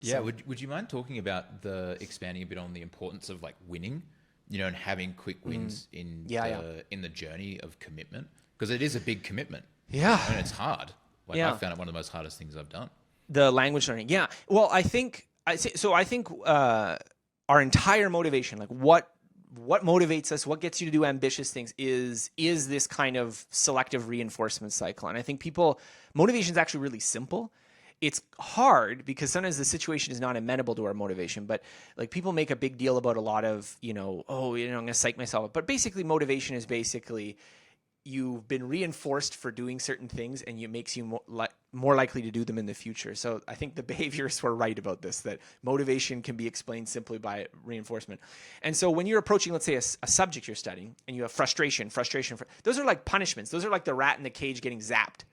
Yeah, So, would you mind talking about expanding a bit on the importance of like winning, and having quick wins yeah, yeah. in the journey of commitment? Because it is a big commitment. Yeah. And it's hard. Like I Yeah. found it one of the most hardest things I've done. The language learning. Yeah. Well, I think our entire motivation, like what motivates us, what gets you to do ambitious things is this kind of selective reinforcement cycle. And I think motivation is actually really simple. It's hard because sometimes the situation is not amenable to our motivation, but like people make a big deal about a lot of, I'm going to psych myself up. But basically motivation is basically you've been reinforced for doing certain things and it makes you more likely to do them in the future. So I think the behaviorists were right about this, that motivation can be explained simply by reinforcement. And so when you're approaching, let's say, a subject you're studying and you have frustration, those are like punishments. Those are like the rat in the cage getting zapped.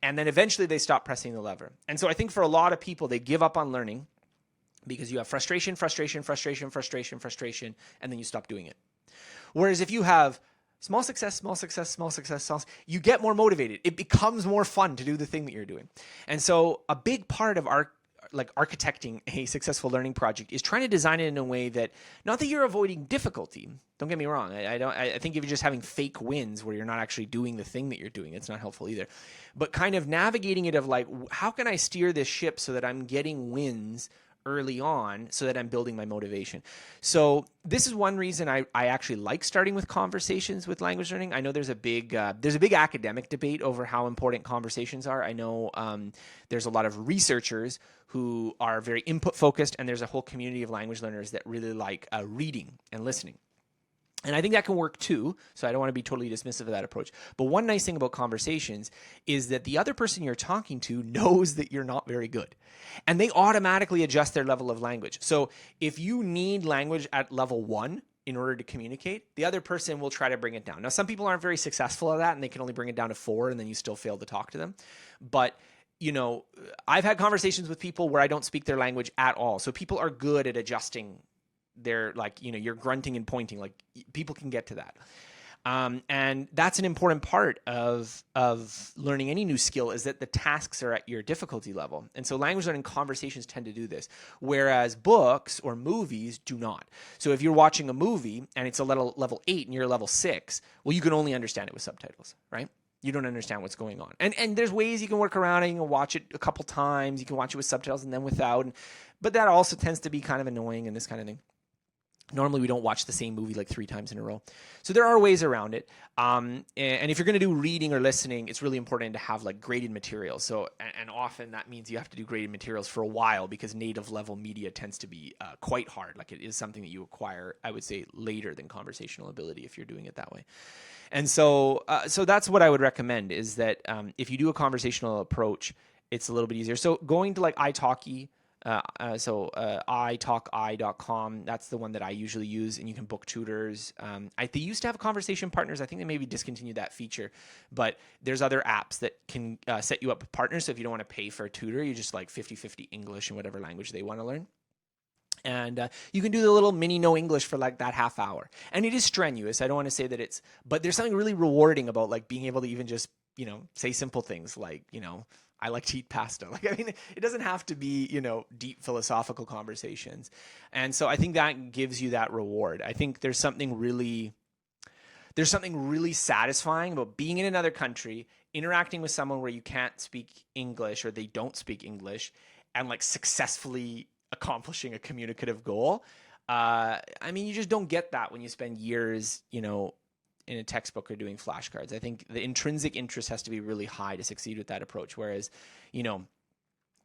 And then eventually they stop pressing the lever. And so I think for a lot of people, they give up on learning because you have frustration, and then you stop doing it. Whereas if you have small success, you get more motivated. It becomes more fun to do the thing that you're doing. And so a big part of architecting a successful learning project is trying to design it in a way that, not that you're avoiding difficulty. Don't get me wrong. I think if you're just having fake wins where you're not actually doing the thing that you're doing, it's not helpful either. But kind of navigating it of like, how can I steer this ship so that I'm getting wins early on so that I'm building my motivation. So this is one reason I actually like starting with conversations with language learning. I know there's a big academic debate over how important conversations are. I know there's a lot of researchers who are very input focused, and there's a whole community of language learners that really like reading and listening. And I think that can work too, so I don't want to be totally dismissive of that approach. But one nice thing about conversations is that the other person you're talking to knows that you're not very good. And they automatically adjust their level of language. So if you need language at level 1 in order to communicate, the other person will try to bring it down. Now, some people aren't very successful at that, and they can only bring it down to 4, and then you still fail to talk to them. But I've had conversations with people where I don't speak their language at all. So people are good at adjusting. They're like, you're grunting and pointing, like people can get to that. And that's an important part of learning any new skill, is that the tasks are at your difficulty level. And so language learning conversations tend to do this, whereas books or movies do not. So if you're watching a movie and it's a level 8 and you're level 6, well, you can only understand it with subtitles, right? You don't understand what's going on. And there's ways you can work around it. You can watch it a couple times. You can watch it with subtitles and then without. But that also tends to be kind of annoying and this kind of thing. Normally, we don't watch the same movie like 3 times in a row. So there are ways around it. And if you're going to do reading or listening, it's really important to have like graded materials. So, and often that means you have to do graded materials for a while because native level media tends to be quite hard. Like it is something that you acquire, I would say, later than conversational ability if you're doing it that way. And so that's what I would recommend, is that if you do a conversational approach, it's a little bit easier. So going to like italki, italki.com, that's the one that I usually use, and you can book tutors. They used to have conversation partners. I think they maybe discontinued that feature, but there's other apps that can set you up with partners. So if you don't want to pay for a tutor, you just like 50-50 English in whatever language they want to learn. And you can do the little mini no English for like that half hour. And it is strenuous. I don't want to say that but there's something really rewarding about like being able to even just, say simple things like, I like to eat pasta. Like, I mean, it doesn't have to be, deep philosophical conversations. And so I think that gives you that reward. I think there's something really satisfying about being in another country, interacting with someone where you can't speak English or they don't speak English, and like successfully accomplishing a communicative goal. I mean, you just don't get that when you spend years, in a textbook or doing flashcards. I think the intrinsic interest has to be really high to succeed with that approach. Whereas,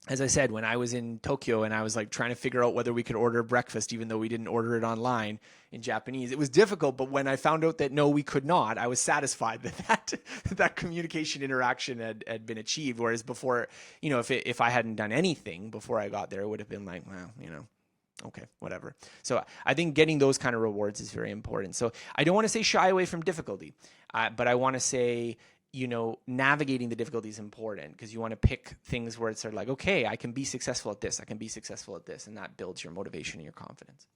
as I said, when I was in Tokyo and I was like trying to figure out whether we could order breakfast, even though we didn't order it online in Japanese, it was difficult. But when I found out that no, we could not, I was satisfied that communication interaction had been achieved. Whereas before, if I hadn't done anything before I got there, it would have been like, well, okay, whatever. So I think getting those kind of rewards is very important. So I don't want to say shy away from difficulty, but I want to say, navigating the difficulty is important, because you want to pick things where it's sort of like, okay, I can be successful at this, I can be successful at this, and that builds your motivation and your confidence.